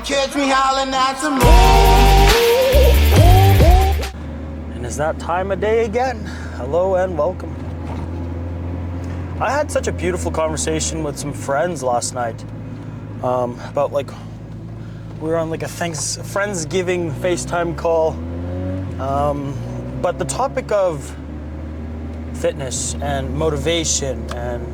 might catch me howling at some moon. And it's that time of day again. Hello and welcome. I had such a beautiful conversation with some friends last night about we were on like a Friendsgiving FaceTime call. But the topic of fitness and motivation and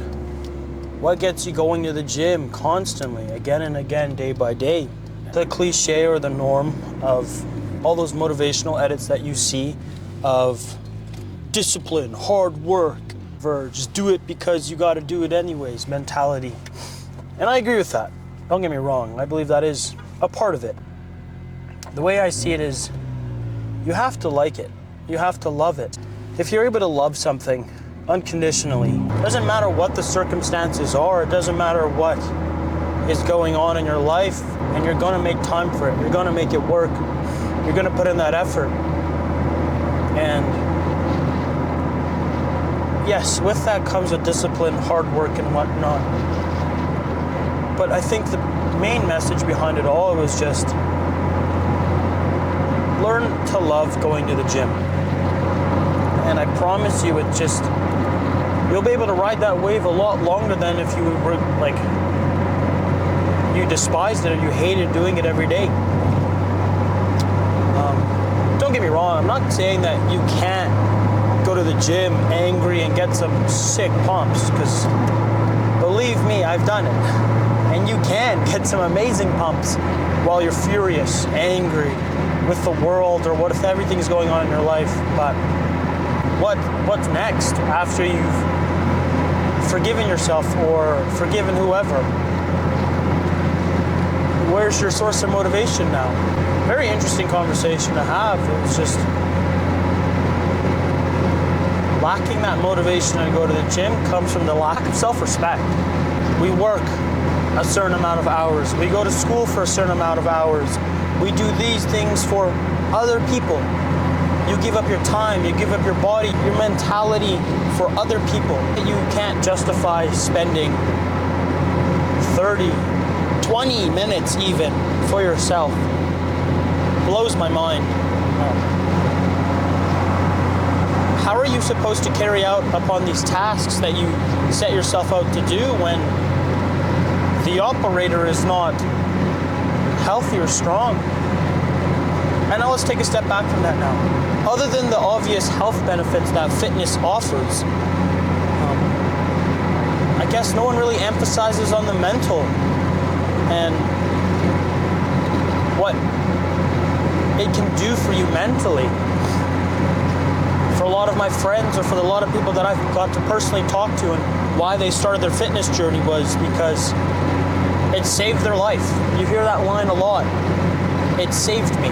what gets you going to the gym constantly, again and again, day by day. The cliche or the norm of all those motivational edits that you see of discipline, hard work, or just do it because you gotta do it anyways mentality. And I agree with that. Don't get me wrong, I believe that is a part of it. The way I see it is you have to like it. You have to love it. If you're able to love something unconditionally, it doesn't matter what the circumstances are, it doesn't matter what is going on in your life, and you're gonna make time for it. You're gonna make it work. You're gonna put in that effort. And yes, with that comes a discipline, hard work, and whatnot. But I think the main message behind it all was just learn to love going to the gym. And I promise you, you'll be able to ride that wave a lot longer than if you were you despised it or you hated doing it every day. Don't get me wrong, I'm not saying that you can't go to the gym angry and get some sick pumps, because believe me, I've done it. And you can get some amazing pumps while you're furious, angry with the world or what if everything's going on in your life. But what's next after you've forgiven yourself or forgiven whoever? Where's your source of motivation now? Very interesting conversation to have. It was just lacking that motivation to go to the gym comes from the lack of self-respect. We work a certain amount of hours. We go to school for a certain amount of hours. We do these things for other people. You give up your time, you give up your body, your mentality for other people. You can't justify spending 30, 20 minutes even for yourself. Blows my mind. How are you supposed to carry out upon these tasks that you set yourself out to do when the operator is not healthy or strong? And now let's take a step back from that now. Other than the obvious health benefits that fitness offers, I guess no one really emphasizes on the mental and what it can do for you mentally. For a lot of my friends or for a lot of people that I've got to personally talk to, and why they started their fitness journey was because it saved their life. You hear that line a lot. It saved me.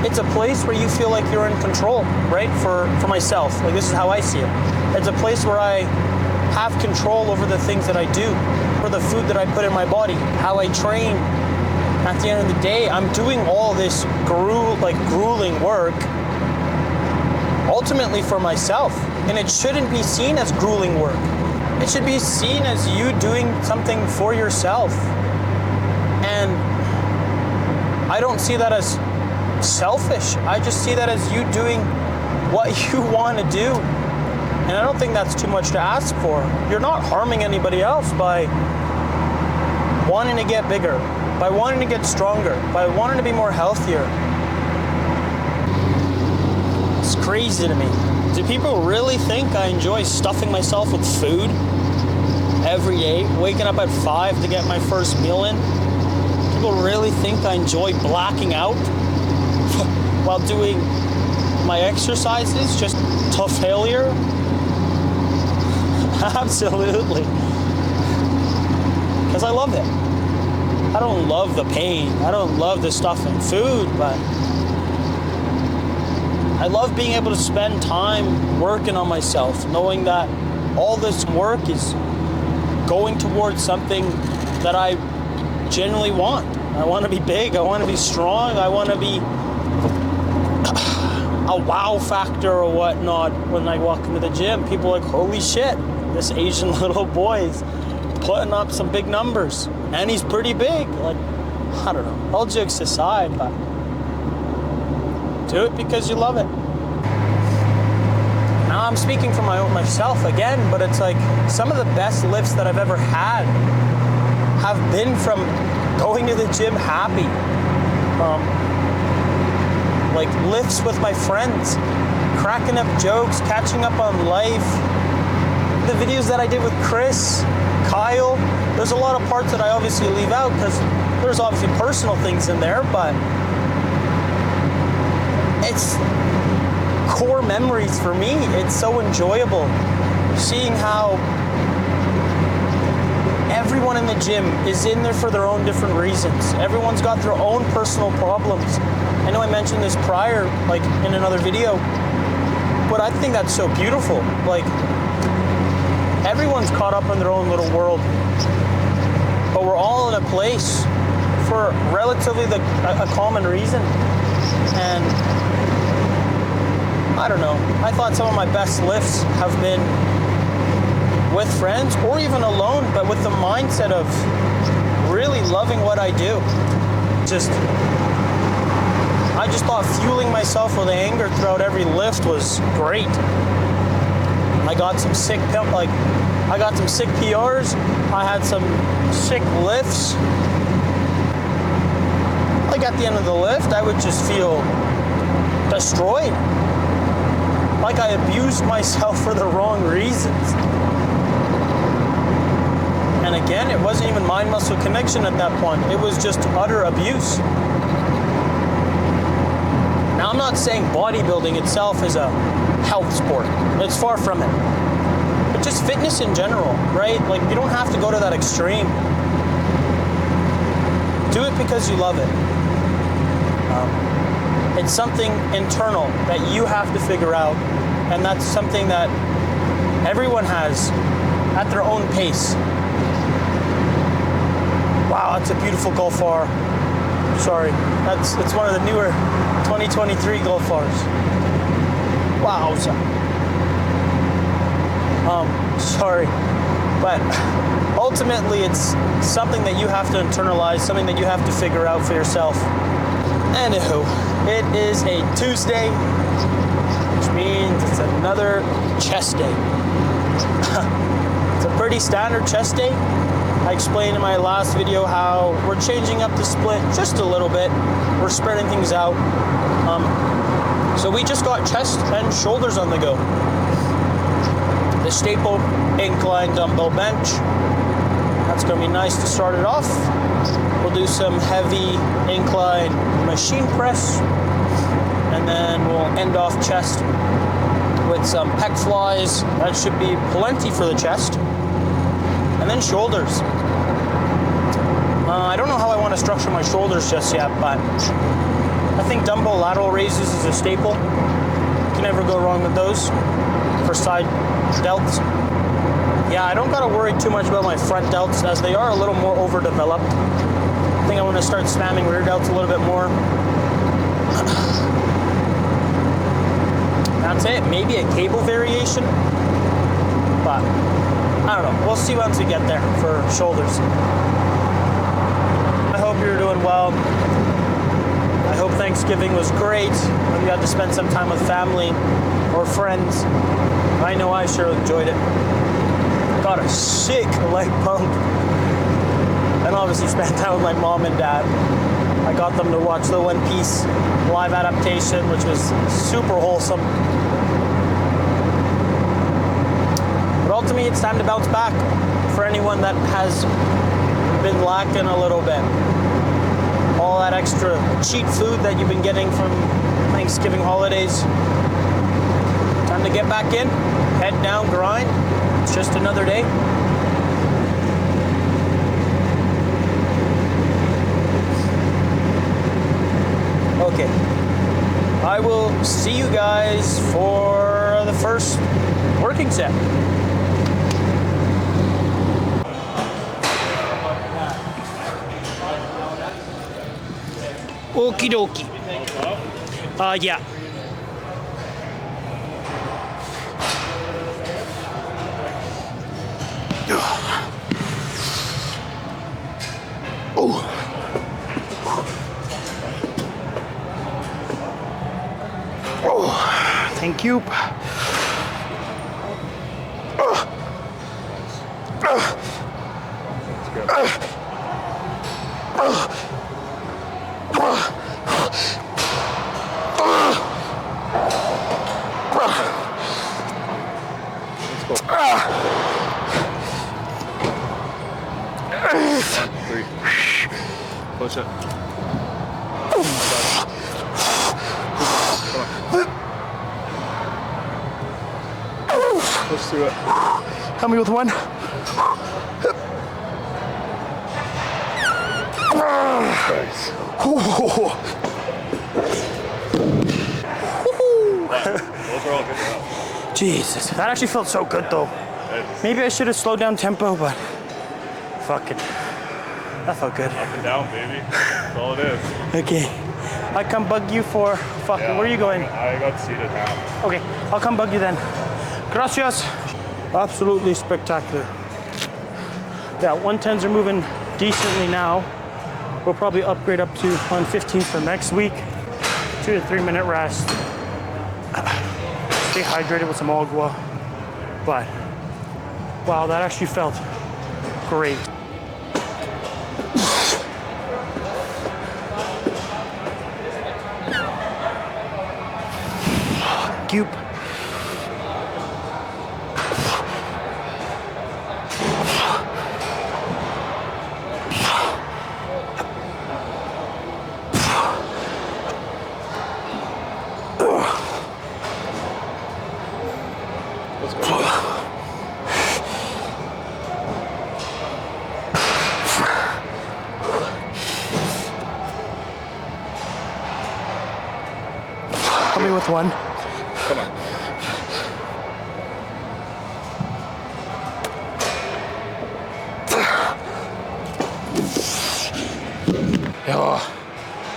It's a place where you feel like you're in control, right? For myself, like this is how I see it. It's a place where I have control over the things that I do, for the food that I put in my body, how I train. At the end of the day, I'm doing all this grueling work ultimately for myself. And it shouldn't be seen as grueling work. It should be seen as you doing something for yourself. And I don't see that as selfish. I just see that as you doing what you want to do. And I don't think that's too much to ask for. You're not harming anybody else by wanting to get bigger, by wanting to get stronger, by wanting to be more healthier. It's crazy to me. Do people really think I enjoy stuffing myself with food every day, waking up at 5 to get my first meal in? People really think I enjoy blacking out while doing my exercises just to failure? Absolutely. Because I love it. I don't love the pain. I don't love the stuff in food, but I love being able to spend time working on myself, knowing that all this work is going towards something that I genuinely want. I want to be big. I want to be strong. I want to be a wow factor or whatnot. When I walk into the gym, people are like, holy shit, this Asian little boy is putting up some big numbers, and he's pretty big. Like, I don't know, all jokes aside, but do it because you love it. Now I'm speaking for myself again, but it's like some of the best lifts that I've ever had have been from going to the gym happy. Like lifts with my friends, cracking up jokes, catching up on life. The videos that I did with Chris, Kyle, there's a lot of parts that I obviously leave out because there's obviously personal things in there, but it's core memories for me. It's so enjoyable seeing how everyone in the gym is in there for their own different reasons. Everyone's got their own personal problems. I know I mentioned this prior, like in another video, but I think that's so beautiful. Like, everyone's caught up in their own little world, but we're all in a place for relatively a common reason. And I don't know, I thought some of my best lifts have been with friends or even alone, but with the mindset of really loving what I do. I just thought fueling myself with anger throughout every lift was great. I got some sick PRs. I had some sick lifts. Like at the end of the lift, I would just feel destroyed. Like I abused myself for the wrong reasons. And again, it wasn't even mind-muscle connection at that point. It was just utter abuse. Now, I'm not saying bodybuilding itself is a health sport. It's far from it. But just fitness in general, right? Like, you don't have to go to that extreme. Do it because you love it. It's something internal that you have to figure out, and that's something that everyone has at their own pace. Wow, that's a beautiful Golf R. Sorry, it's one of the newer 2023 Golf Rs. Wow. Sorry, but ultimately it's something that you have to internalize, something that you have to figure out for yourself. Anywho, it is a Tuesday, which means it's another chest day. It's a pretty standard chest day. I explained in my last video how we're changing up the split just a little bit. We're spreading things out. So we just got chest and shoulders on the go. The staple incline dumbbell bench. That's going to be nice to start it off. We'll do some heavy incline machine press, and then we'll end off chest with some pec flies. That should be plenty for the chest. And then shoulders. I don't know how I want to structure my shoulders just yet, but I think dumbbell lateral raises is a staple. You can never go wrong with those for side delts. Yeah, I don't got to worry too much about my front delts as they are a little more overdeveloped. I think I want to start spamming rear delts a little bit more. That's it. Maybe a cable variation, but I don't know. We'll see once we get there for shoulders. I hope you're doing well. I hope Thanksgiving was great. Hope you got to spend some time with family or friends. I know I sure enjoyed it. Got a sick leg pump. And obviously spent time with my mom and dad. I got them to watch the One Piece live adaptation, which was super wholesome. But ultimately, it's time to bounce back for anyone that has been lacking a little bit. All that extra cheap food that you've been getting from Thanksgiving holidays. Time to get back in, head down, grind. It's just another day. Okay, I will see you guys for the first working set. Okie dokie. Yeah. Oh. Thank you. Three. Push it. Push through it. Help me with one. Nice. Those are all good enough. Jesus, that actually felt so good though. Maybe I should have slowed down tempo, but fuck it. That felt good. Up and down, baby. That's all it is. Okay. I come bug you for fucking. Yeah, Where are you going? I got seated now. Okay, I'll come bug you then. Gracias. Absolutely spectacular. Yeah, 110s are moving decently now. We'll probably upgrade up to 115s for next week. 2 to 3 minute rest. Stay hydrated with some agua. But wow, that actually felt great. Goop. Let's go. Help me with one. Come on.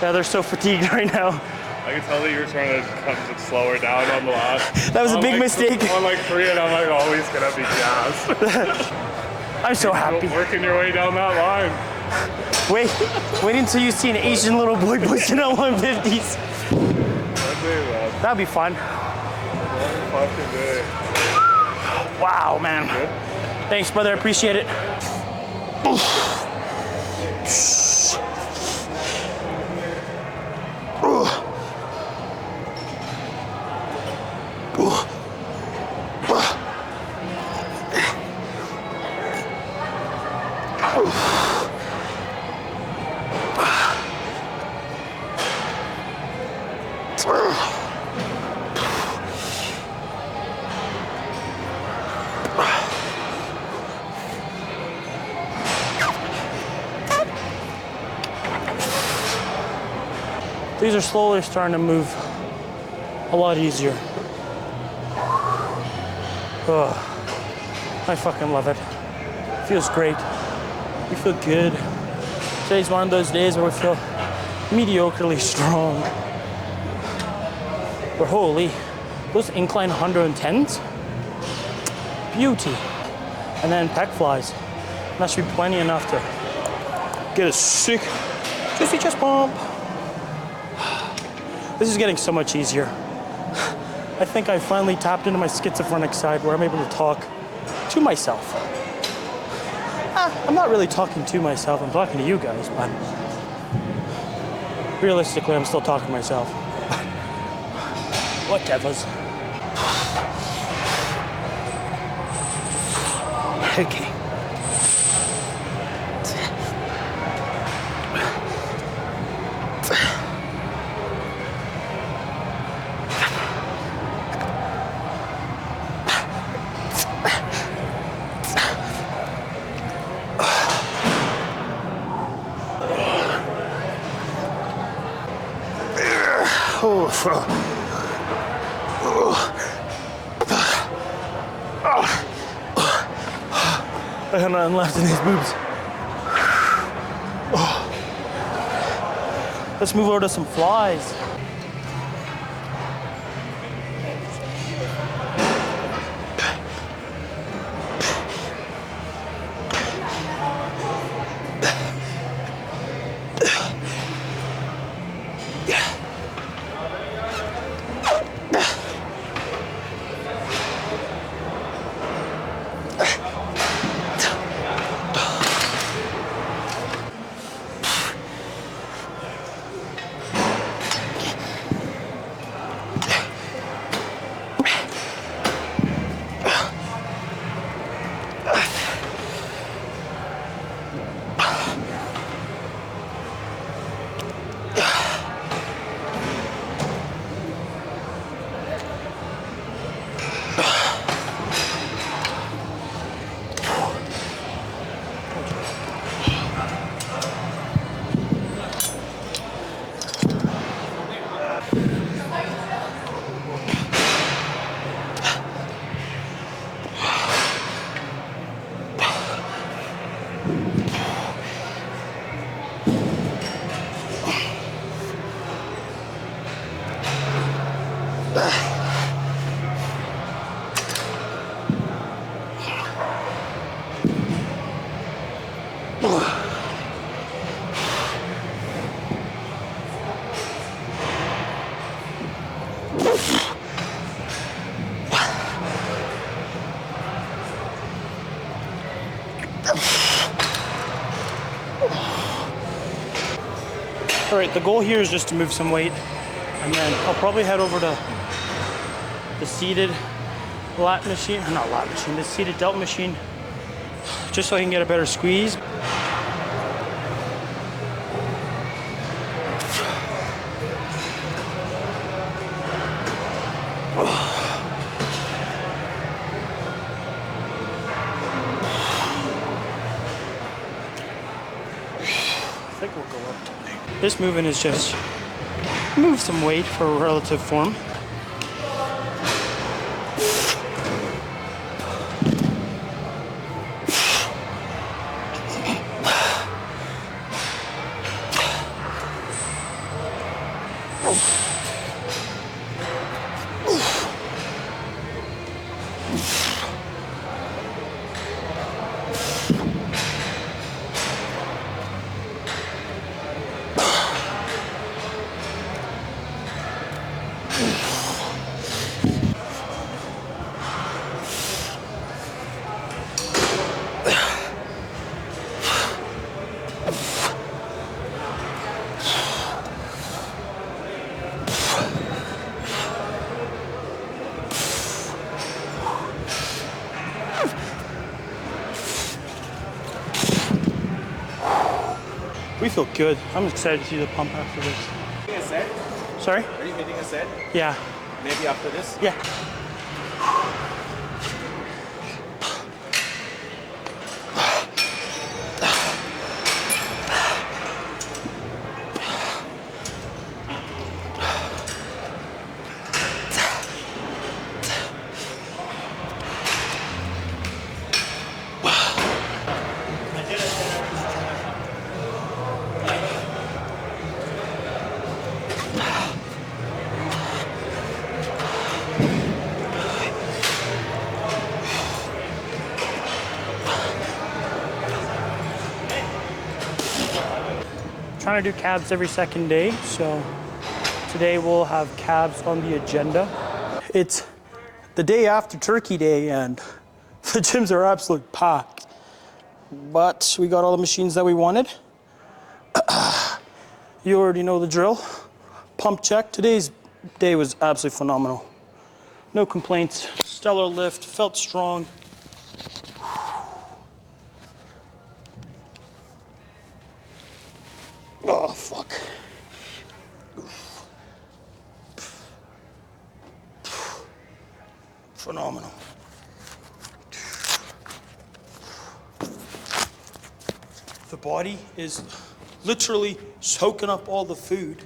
Yeah, they're so fatigued right now. I can tell that you were trying to cut it slower down on the last. That was a big mistake. On like 3, and I'm like always gonna be gassed. I'm so happy. Working your way down that line. Wait until you see an Asian little boy pushing out 150s. One day, man. That'd be fun. One fucking day. Wow, man. Good? Thanks, brother. I appreciate it. These are slowly starting to move a lot easier. I fucking love it. Feels great. We feel good. Today's one of those days where we feel mediocrely strong. But holy, those incline 110s, beauty. And then pec flies. That should be plenty enough to get a sick, juicy chest pump. This is getting so much easier. I think I finally tapped into my schizophrenic side where I'm able to talk to myself. I'm not really talking to myself, I'm talking to you guys, but realistically, I'm still talking to myself. Whatevers. Okay. I got nothing left in these boobs. Let's move over to some flies. All right, the goal here is just to move some weight, and then I'll probably head over to the seated lat machine, not lat machine, the seated delt machine, just so I can get a better squeeze. I think we'll go up today. This movement is just move some weight for relative form. We feel good. I'm excited to see the pump after this. Hitting a set? Sorry? Are you hitting a set? Yeah. Maybe after this? Yeah. Trying to do calves every second day, so today we'll have calves on the agenda. It's the day after Turkey Day and the gyms are absolutely packed, but we got all the machines that we wanted. You already know the drill. Pump check. Today's day was absolutely phenomenal. No complaints. Stellar lift, felt strong. Oh, fuck. Phenomenal. The body is literally soaking up all the food.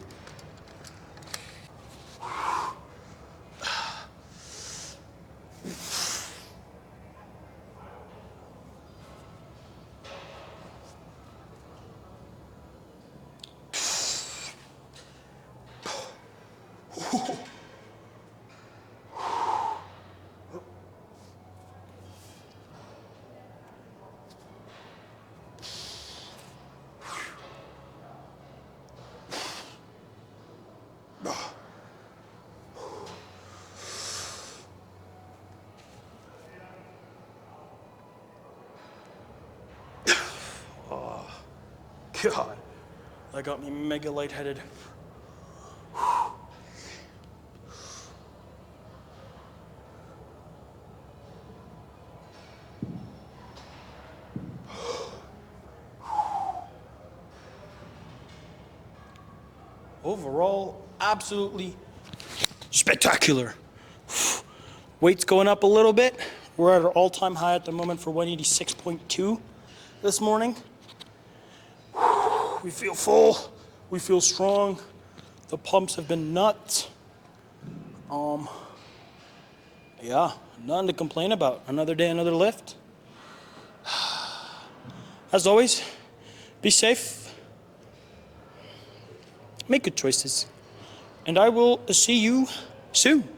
God, that got me mega lightheaded. Overall, absolutely spectacular. Weight's going up a little bit. We're at our all-time high at the moment for 186.2 this morning. We feel full, we feel strong. The pumps have been nuts. Yeah, nothing to complain about. Another day, another lift. As always, be safe, make good choices, and I will see you soon.